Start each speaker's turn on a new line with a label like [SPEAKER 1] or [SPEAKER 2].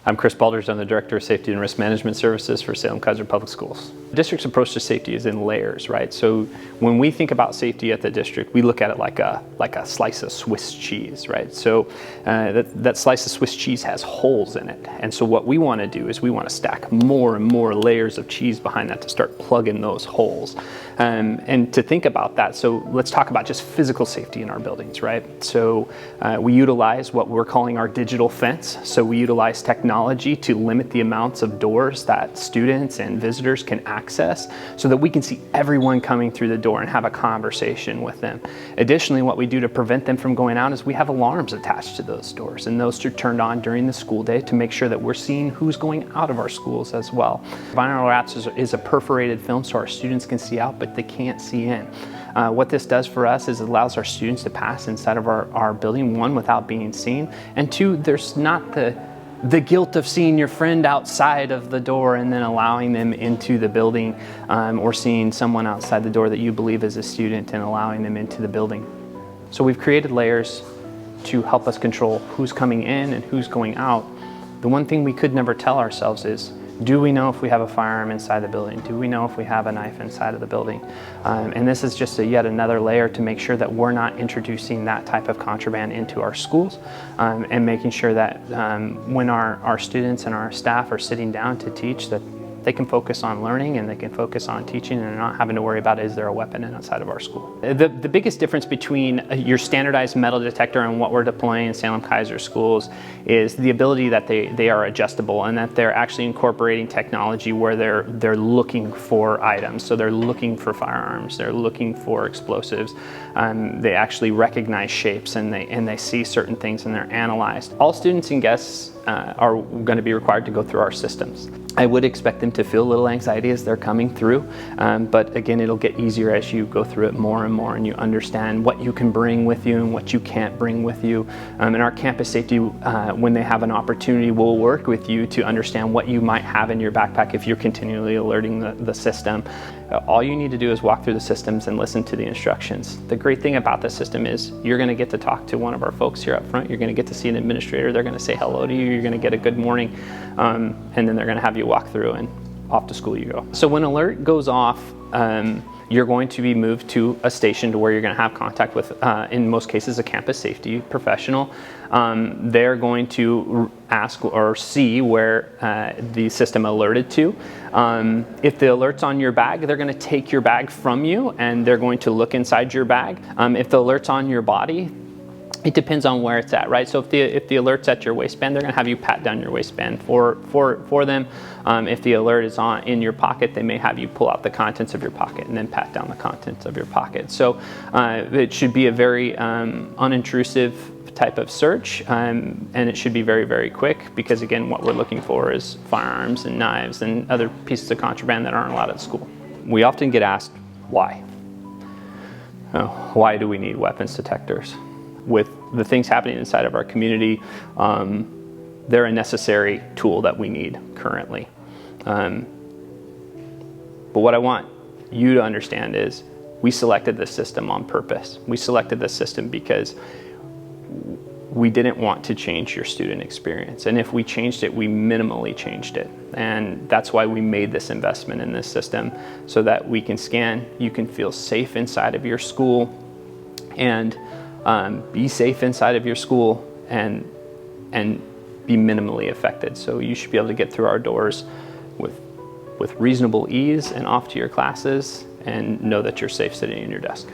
[SPEAKER 1] I'm Chris Balders. I'm the Director of Safety and Risk Management Services for Salem-Keizer Public Schools. The district's approach to safety is in layers, right? So when we think about safety at the district, we look at it like a slice of Swiss cheese, right? So that slice of Swiss cheese has holes in it. And so what we want to do is we want to stack more and more layers of cheese behind that to start plugging those holes. And to think about that, so let's talk about just physical safety in our buildings, right? So we utilize what we're calling our digital fence. So we utilize technology to limit the amounts of doors that students and visitors can access so that we can see everyone coming through the door and have a conversation with them. Additionally, what we do to prevent them from going out is we have alarms attached to those doors, and those are turned on during the school day to make sure that we're seeing who's going out of our schools as well. Vinyl wraps is a perforated film so our students can see out, but they can't see in. What this does for us is it allows our students to pass inside of our building, one, without being seen, and two, there's not the guilt of seeing your friend outside of the door and then allowing them into the building, or seeing someone outside the door that you believe is a student and allowing them into the building. So we've created layers to help us control who's coming in and who's going out. The one thing we could never tell ourselves is, do we know if we have a firearm inside the building? Do we know if we have a knife inside of the building? And this is just yet another layer to make sure that we're not introducing that type of contraband into our schools, and making sure that when our students and our staff are sitting down to teach, that they can focus on learning and they can focus on teaching and not having to worry about, is there a weapon outside of our school? The biggest difference between your standardized metal detector and what we're deploying in Salem-Keizer schools is the ability that they are adjustable and that they're actually incorporating technology where they're looking for items. So they're looking for firearms, they're looking for explosives. They actually recognize shapes and they see certain things and they're analyzed. All students and guests are going to be required to go through our systems. I would expect them to feel a little anxiety as they're coming through, but again, it'll get easier as you go through it more and more and you understand what you can bring with you and what you can't bring with you. And our campus safety, when they have an opportunity, will work with you to understand what you might have in your backpack if you're continually alerting the system. All you need to do is walk through the systems and listen to the instructions. The great thing about this system is you're going to get to talk to one of our folks here up front. You're going to get to see an administrator. They're going to say hello to you. You're going to get a good morning, and then they're going to have you walk through and off to school you go. So when alert goes off, you're going to be moved to a station to where you're going to have contact with, in most cases, a campus safety professional. They're going to ask or see where the system alerted to. If the alert's on your bag, they're going to take your bag from you and they're going to look inside your bag. If the alert's on your body, it depends on where it's at, right? So if the alert's at your waistband, they're going to have you pat down your waistband for them. If the alert is in your pocket, they may have you pull out the contents of your pocket and then pat down the contents of your pocket. So it should be a very unintrusive type of search, and it should be very, very quick because, again, what we're looking for is firearms and knives and other pieces of contraband that aren't allowed at school. We often get asked, why? Why do we need weapons detectors? With the things happening inside of our community, they're a necessary tool that we need currently. But what I want you to understand is we selected this system on purpose. We selected this system because we didn't want to change your student experience. And if we changed it, we minimally changed it. And that's why we made this investment in this system, so that we can scan, you can feel safe inside of your school and be safe inside of your school and be minimally affected. So you should be able to get through our doors with reasonable ease and off to your classes and know that you're safe sitting in your desk.